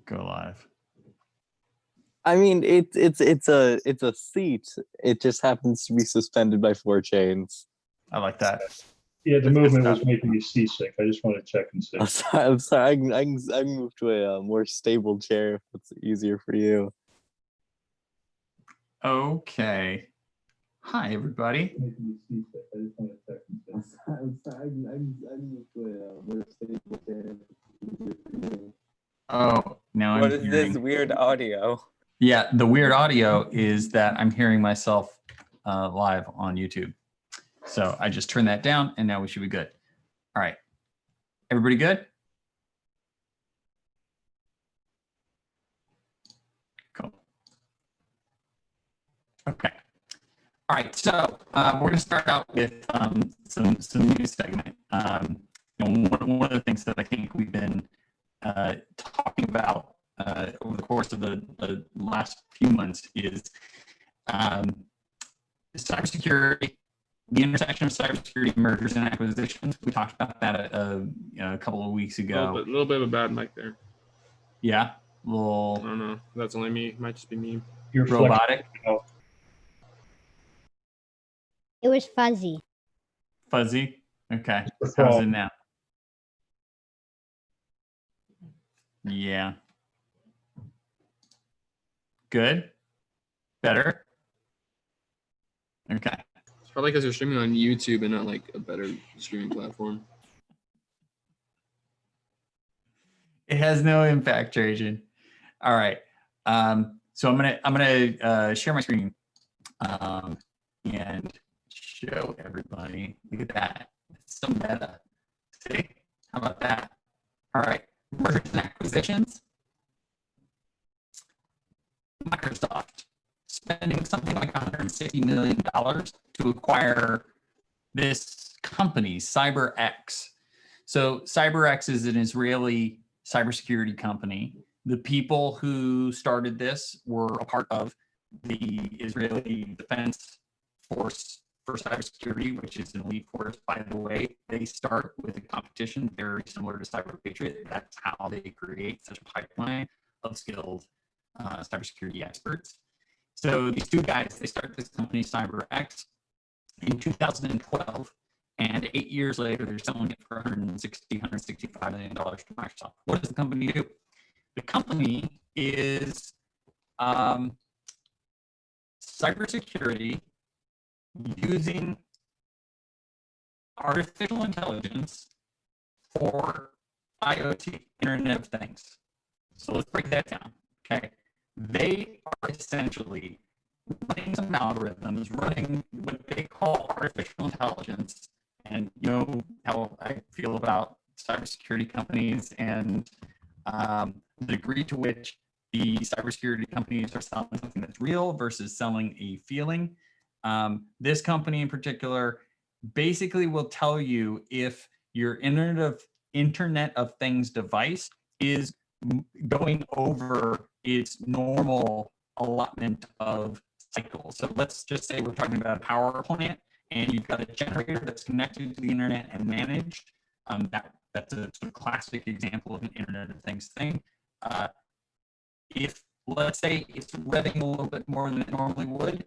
go live. I mean, it's a seat. It just happens to be suspended by 4 chains. I like that. Yeah, the movement was making me seasick. I just want to check and see. I'm sorry. I can move to a more stable chair if it's easier for you. Okay. Hi, everybody. Making me seasick. I just want to check and see. I'm sorry. I can move to a more stable chair if it's easier for you. Oh, now I'm What is hearing... this weird audio? Yeah, the weird audio is that I'm hearing myself live on YouTube. So I just turned that down and now we should be good. All right. Everybody good? Cool. Okay. All right. So we're going to start out with some news segment. One of the things that I think we've been talking about over the course of the last few months is cybersecurity, the intersection of cybersecurity mergers and acquisitions. We talked about that a couple of weeks ago. A little bit of a bad mic there. Yeah, I don't know. That's only me. It might just be me. You're robotic. It was fuzzy. Fuzzy. Okay. How's it now? Yeah. Good. Better. Okay. It's probably because you're streaming on YouTube and not like a better streaming platform. It has no impact, Trajan. All right. So I'm gonna share my screen and show everybody. Look at that. It's so meta. See? How about that? All right. Mergers and acquisitions. Microsoft spending something like $160 million to acquire this company, CyberX. So CyberX is an Israeli cybersecurity company. The people who started this were a part of the Israeli Defense Force for cybersecurity, which is an elite force, by the way. They start with a competition very similar to CyberPatriot. That's how they create such a pipeline of skilled cybersecurity experts. So these two guys, they start this company, CyberX, in 2012, and 8 years later, they're selling it for $165 million to Microsoft. What does the company do? The company is cybersecurity using artificial intelligence for IoT, Internet of Things. So let's break that down, okay? They are essentially running some algorithms, running what they call artificial intelligence. And you know how I feel about cybersecurity companies and the degree to which the cybersecurity companies are selling something that's real versus selling a feeling. This company in particular basically will tell you if your Internet of Things device is going over its normal allotment of cycles. So let's just say we're talking about a power plant and you've got a generator that's connected to the internet and managed. That's a sort of classic example of an Internet of Things thing. If, let's say, it's revving a little bit more than it normally would,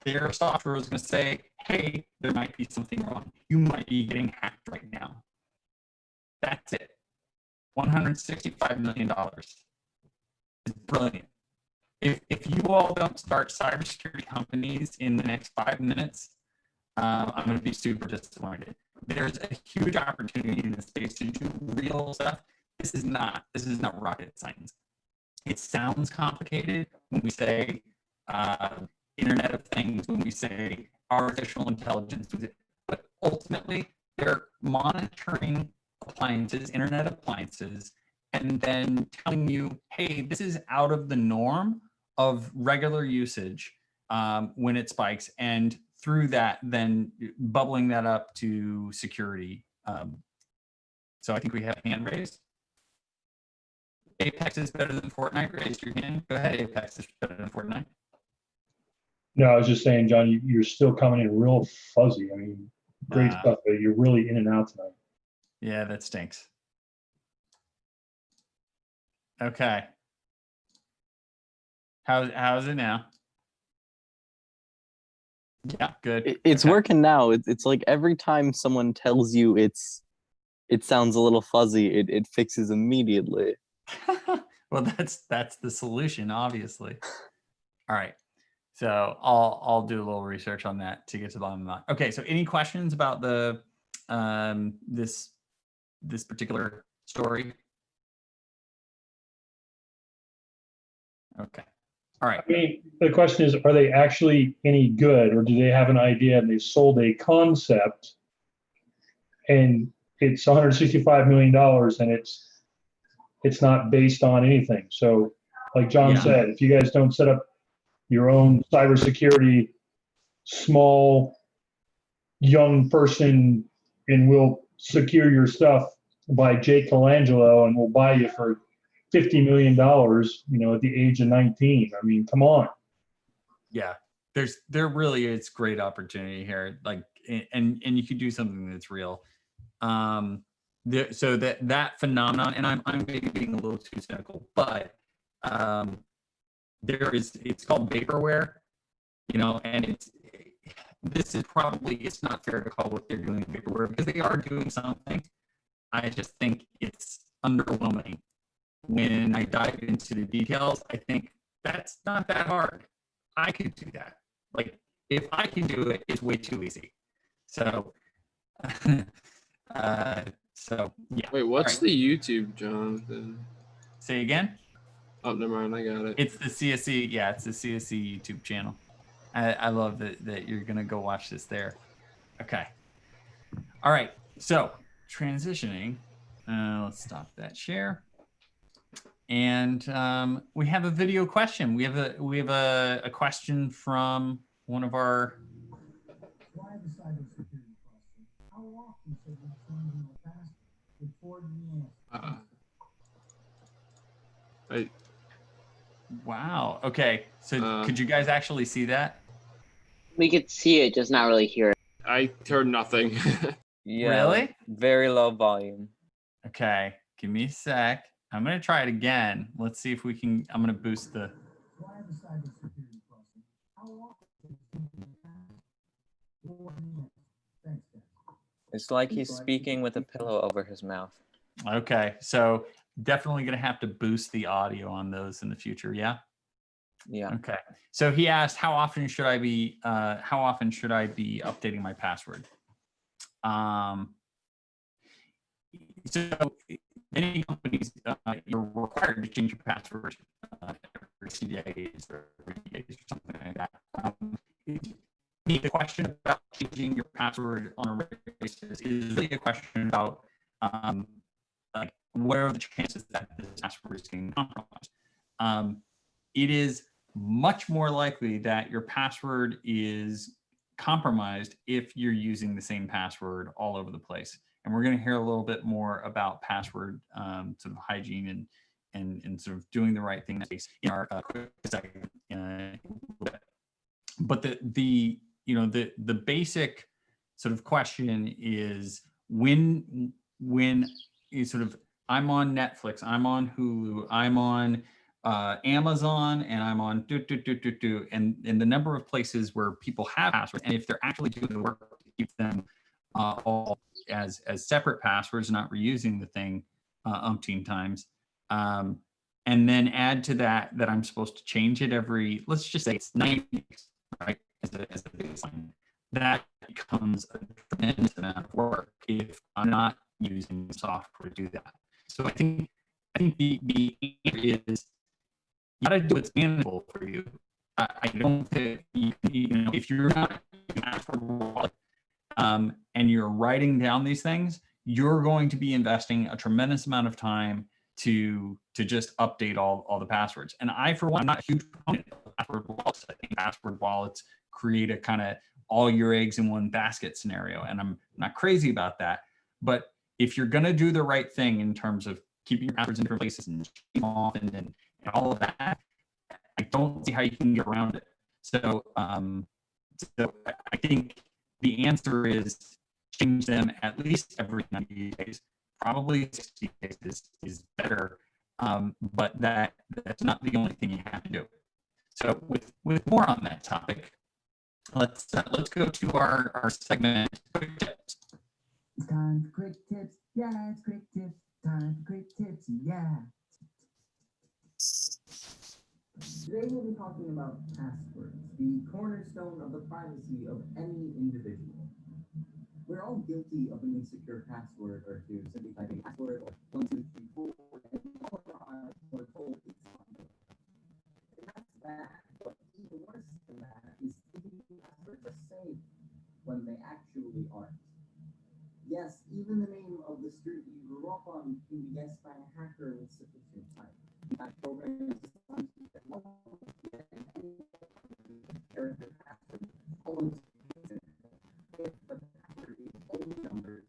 their software is going to say, hey, there might be something wrong. You might be getting hacked right now. That's it. $165 million. It's brilliant. If you all don't start cybersecurity companies in the next 5 minutes, I'm going to be super disappointed. There's a huge opportunity in this space to do real stuff. This is not rocket science. It sounds complicated when we say Internet of Things, when we say artificial intelligence, but ultimately they're monitoring appliances, Internet appliances, and then telling you, hey, this is out of the norm of regular usage when it spikes, and through that, then bubbling that up to security. So I think we have hand raised. Apex is better than Fortnite. Raise your hand. Go ahead, Apex is better than Fortnite. No, I was just saying, John, you're still coming in real fuzzy. I mean, great stuff, but you're really in and out tonight. Yeah, that stinks. Okay. How's it now? Yeah, good. It's Okay. working now. It's like every time someone tells you it sounds a little fuzzy, it fixes immediately. Well, that's the solution, obviously. All right. So I'll do a little research on that to get to the bottom of that. Okay. So any questions about the this particular story? Okay. All right. I mean, the question is, are they actually any good, or do they have an idea and they sold a concept and it's $165 million and it's not based on anything? So like John Yeah. said, if you guys don't set up your own cybersecurity, small, young person, and we'll secure your stuff by Jake Colangelo and we'll buy you for $50 million, at the age of 19. I mean, come on. Yeah. There really is great opportunity here. Like, and you could do something that's real. So that phenomenon, and I'm maybe being a little too cynical, but it's called vaporware, and it's not fair to call what they're doing vaporware because they are doing something. I just think it's underwhelming. When I dive into the details, I think that's not that hard. I could do that. Like, if I can do it, it's way too easy. So, yeah. Wait, what's All right. the YouTube, Jonathan? Say again? Oh, never mind. I got it. It's the CSE. Yeah, it's the CSE YouTube channel. I love that you're going to go watch this there. Okay. All right. So, transitioning. Let's stop that share. And we have a video question. We have a question from one of our. Why the cybersecurity question? How often should we change your password before the answer? Wow. Okay. So could you guys actually see that? We could see it, just not really hear it. I heard nothing. Yeah. Really? Very low volume. Okay. Give me a sec. I'm going to try it again. Let's see if we can. I'm going to boost the. Why the cybersecurity question? How often should we change your password before the answer? Thanks, guys. It's like he's speaking with a pillow over his mouth. Okay. So definitely going to have to boost the audio on those in the future. Yeah. Yeah. Okay. So he asked, how often should I be updating my password? So many companies, you're required to change your password every 60 days or every days or something like that. The question about changing your password on a regular basis is really a question about like, what are the chances that this password is getting compromised? It is much more likely that your password is compromised if you're using the same password all over the place. And we're going to hear a little bit more about password sort of hygiene and sort of doing the right thing in our quick segment. But the basic sort of question is when you sort of, I'm on Netflix, I'm on Hulu, I'm on Amazon, and I'm on and the number of places where people have passwords, and if they're actually doing the work to keep them all as separate passwords, not reusing the thing umpteen times, and then add to that I'm supposed to change it every, let's just say it's 90 days, right, as a baseline. That becomes a tremendous amount of work if I'm not using software to do that. So I think the answer is you got to do what's manageable for you. I don't think if you're not using password wallet, and you're writing down these things, you're going to be investing a tremendous amount of time to just update all the passwords. And I, for one, I'm not a huge proponent of password wallets. I think password wallets create a kind of all your eggs in one basket scenario, and I'm not crazy about that. But if you're going to do the right thing in terms of keeping your passwords in different places and off and all of that, I don't see how you can get around it. So I think the answer is change them at least every 90 days. Probably 60 days is better. but that's not the only thing you have to do. So with more on that topic, let's go to our segment, quick tips. It's time for quick tips. Yeah, it's quick tips. Time for quick tips. Yeah. Today we'll be talking about passwords, the cornerstone of the privacy of any individual. We're all guilty of an insecure password or two, simply typing password or 1, 2, 3, 4, and we're told it's fine. And that's bad, but even worse than that is thinking passwords are safe when they actually aren't. Yes, even the name of the street you grew up on can be guessed by a hacker with sufficient time. In fact, programs designed to get character password almost if the password is only numbers.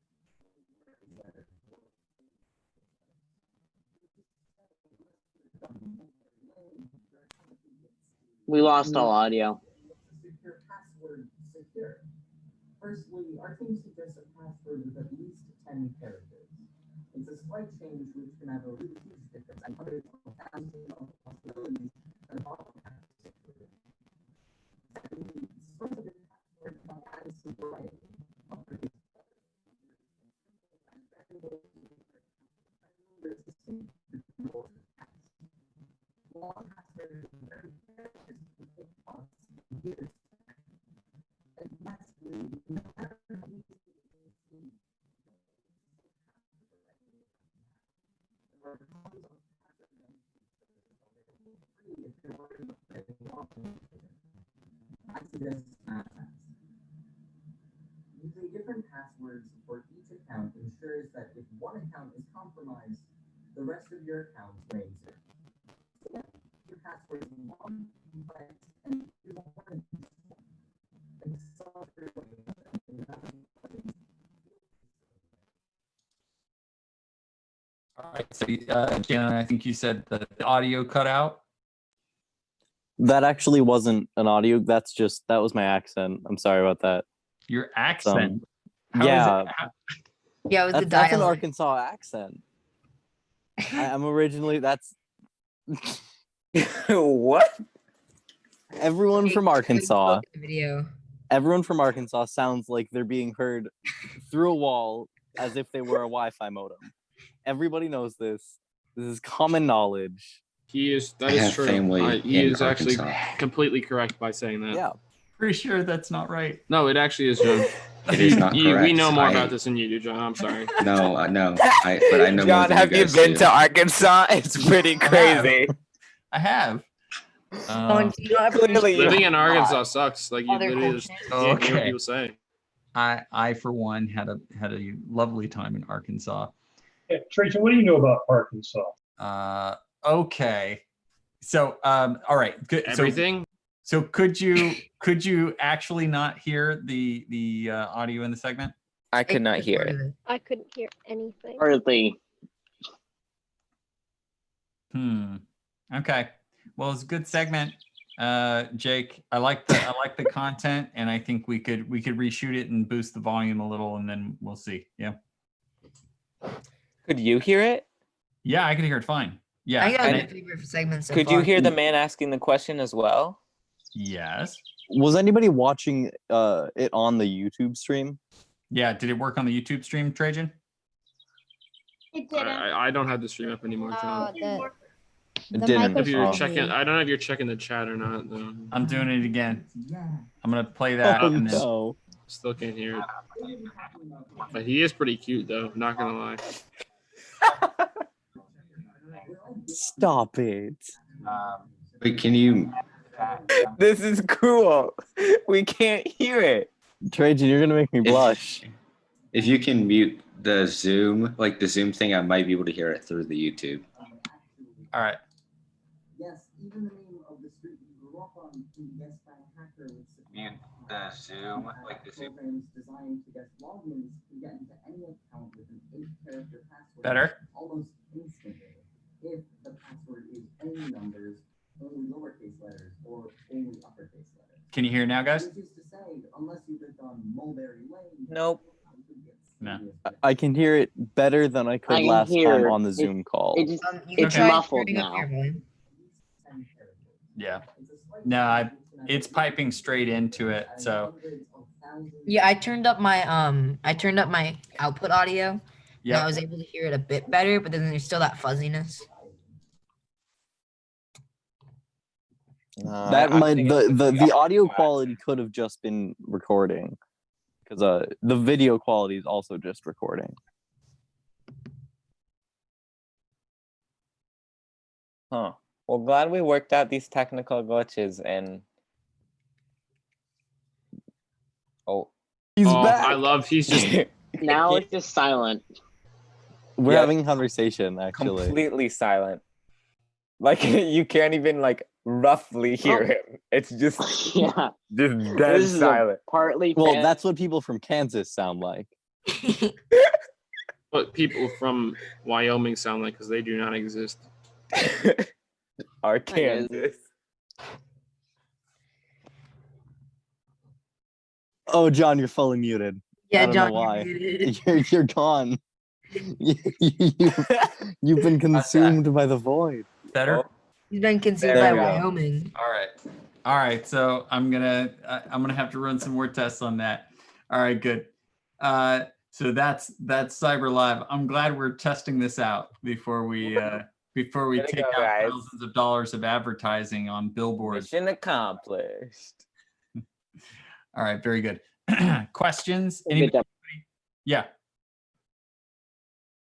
We lost all audio. Secure password secure. Firstly, our team suggests a password with at least 10 characters. It's a slight change which can have a really huge difference and hundreds of thousands of possibilities and security. Secondly, start with a password that adds some variety. Long password is very years. And lastly, no matter how many I suggest using different passwords for each account ensures that if one account is compromised, the rest of your accounts remain safe. Your password is long, complex, and you don't want to All right. So, Jalen, I think you said the audio cut out. That actually wasn't an audio. That was my accent. I'm sorry about that. Your accent. How is Yeah, it- how- Yeah, with the that's an dialect. Arkansas accent. I'm originally What? everyone from Arkansas. Video. Everyone from Arkansas sounds like they're being heard through a wall as if they were a Wi-Fi modem. Everybody knows this. This is common knowledge. That is true. He is actually Arkansas. completely correct by saying that. Yeah. Pretty sure that's not right. No, it actually is, John. It is not correct. We know more about this than you do, John. I'm sorry. No, no. But I know more John, than have you guys been do. to Arkansas? It's pretty crazy. I have. Clearly, Living in Arkansas sucks. Like you Other literally just cultures. can't hear what Okay. people say. I for one had a lovely time in Arkansas. Yeah, Tracy, what do you know about Arkansas? Okay. So all right. Good. Everything. So could you actually not hear the audio in the segment? I could not hear it. I couldn't hear anything. Hardly. Okay. Well, it's a good segment, Jake. I like the content, and I think we could reshoot it and boost the volume a little, and then we'll see. Yeah. Could you hear it? Yeah, I can hear it fine. Yeah. I got and a good favorite segment so Could far. you hear the man asking the question as well? yes. Was anybody watching it on the YouTube stream? Yeah. Did it work on the YouTube stream, Trajan? It didn't. I don't have the stream up anymore, Oh, John. the didn't. If you're Microsoft checking, View. I don't know if you're checking the chat or not. Though. I'm doing it again. Yeah. I'm gonna play that. Oh and then, no! Still can't hear it. But he is pretty cute, though. Not gonna lie. Stop it! Wait, can you? This is cool. We can't hear it. Trajan, you're gonna make me blush. If you can mute the Zoom, like the Zoom thing, I might be able to hear it through the YouTube. all right. Yes, even the name of the street you grew up on can be guessed by a hacker with Mute the Zoom, like the Zoom. programs designed to guess logins can get into any account with an 8-character password Better. almost instantly if the password is only numbers, only lowercase letters, or only uppercase letters. Can you hear now, guys? Which is to say, unless you lived on Mulberry Lane, Nope. you could get No. serious I can hear it better than I could I can last hear time it. on the Zoom call. It just, You can it's try muffled turning up now. your volume. Yeah. No, it's piping straight into it. So Yeah, I turned up my output audio. And I yeah. was able to hear it a bit better, but then there's still that fuzziness. That might the audio quality could have just been recording, because the video quality is also just recording. Huh. Well, glad we worked out these technical glitches and. Oh. He's back. I love he's just Now it's just silent. We're Yeah. having a conversation actually. Completely silent. Like you can't even like roughly hear him. It's just Yeah. dead This is silent. partly Well, fan- that's what people from Kansas sound like. what people from Wyoming sound like because they do not exist. Arkansas. Oh, John, you're fully muted. Yeah, I don't John, know why. you're muted. You're gone. You've been consumed by the void. Better. Oh. He's been consumed There by we go. Wyoming. All right. So I'm gonna have to run some more tests on that. All right, good. So that's Cyber Live. I'm glad we're testing this out before we Way to take go, out guys. thousands of dollars of advertising on billboards. Mission accomplished. All right, very good. Questions? We'll get that. Yeah.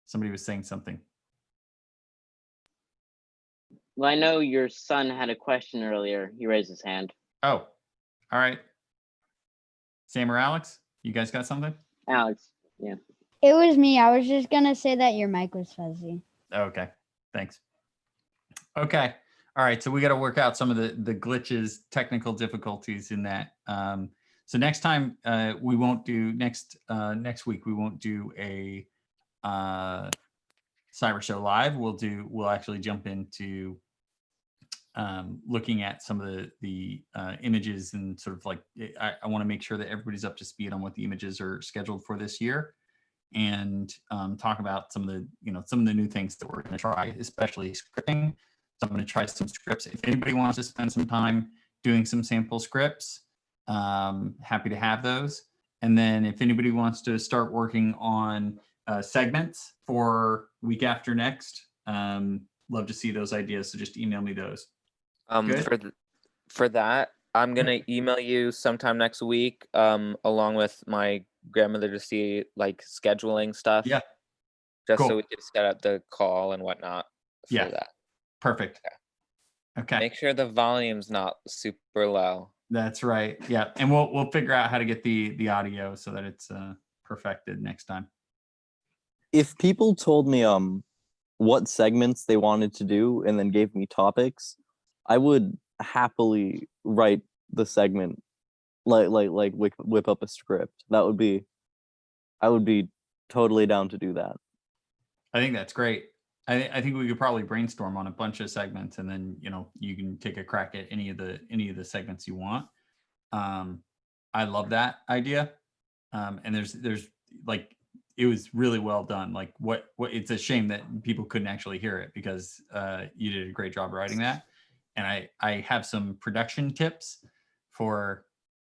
Somebody was saying something. Well, I know your son had a question earlier. He raised his hand. Oh, all right. Sam or Alex, you guys got something? Alex, yeah. It was me. I was just gonna say that your mic was fuzzy. Okay, thanks. Okay, all right. So we got to work out some of the glitches, technical difficulties in that. So next time we won't do next week we won't do a Cyber Show Live. We'll actually jump into looking at some of the images and sort of like I want to make sure that everybody's up to speed on what the images are scheduled for this year, and talk about some of the new things that we're going to try, especially scripting. So I'm going to try some scripts. If anybody wants to spend some time doing some sample scripts, happy to have those. And then if anybody wants to start working on segments for week after next, love to see those ideas. So just email me those. For that, I'm gonna email you sometime next week, along with my grandmother to see like scheduling stuff. Yeah. Just Cool. so we can set up the call and whatnot for Yeah. that. Perfect. Okay. Make sure the volume's not super low. That's right. Yeah. And we'll figure out how to get the audio so that it's perfected next time. If people told me what segments they wanted to do and then gave me topics, I would happily write the segment, like whip up a script. I would be totally down to do that. I think that's great. I think we could probably brainstorm on a bunch of segments, and then you can take a crack at any of the segments you want. I love that idea. And there's like, it was really well done. Like what it's a shame that people couldn't actually hear it, because you did a great job writing that. And I have some production tips for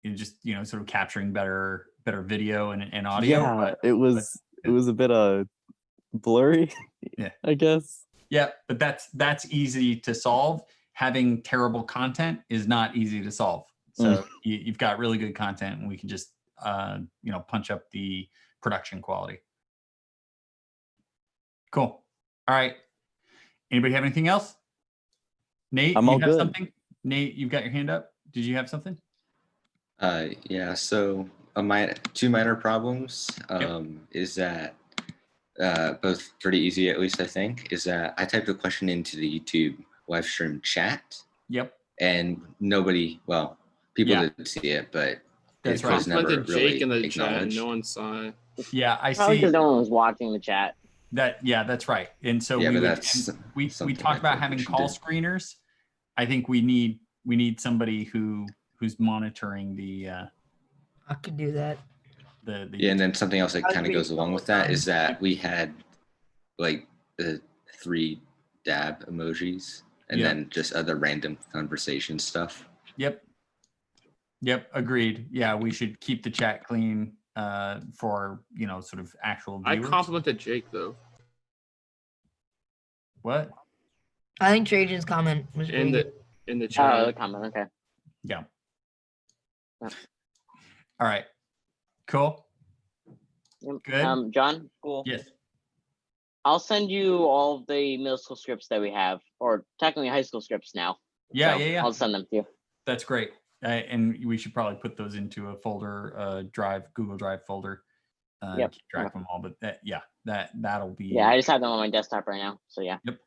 just sort of capturing better video and audio. Yeah, it was a bit blurry. Yeah, I guess. Yeah, but that's easy to solve. Having terrible content is not easy to solve. So you've got really good content, and we can just punch up the production quality. Cool. All right. Anybody have anything else? Nate, I'm you all have good. something? Nate, you've got your hand up. Did you have something? Yeah, so two minor problems is that both pretty easy, at least I think, is that I typed a question into the YouTube live stream chat. Yep. And people didn't see it, but that's it right. was I never went to Jake really in the chat and acknowledged. no one saw it. Yeah, I Probably see. because no one was watching the chat. That's right. And so Yeah, we but would, that's we something talked I about think having we should call do. screeners. I think we need somebody who's monitoring the I could do that. Yeah, and then something else that That was kind of really goes along cool with that time. is that we had like the 3 dab emojis and Yeah. then just other random conversation stuff. Yep. Agreed. Yeah, we should keep the chat clean for sort of actual I viewers. complimented Jake though. What? I think Trajan's comment was In pretty the good. in the Oh, chat. the comment. Okay. Yeah. Yeah. All right. Cool. Yep. Good. John, Cool. Yes. I'll send you all of the middle school scripts that we have, or technically high school scripts now. Yeah. So Yeah. I'll send them to you. That's great. And we should probably put those into a folder, Google Drive folder. Yep. Keep track of them all. But that'll be. Yeah, I just have them on my desktop right now. So yeah. Yep.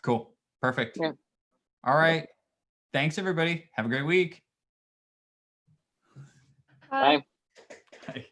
Cool. Perfect. Yeah. All right. Thanks, everybody. Have a great week. Bye. Bye.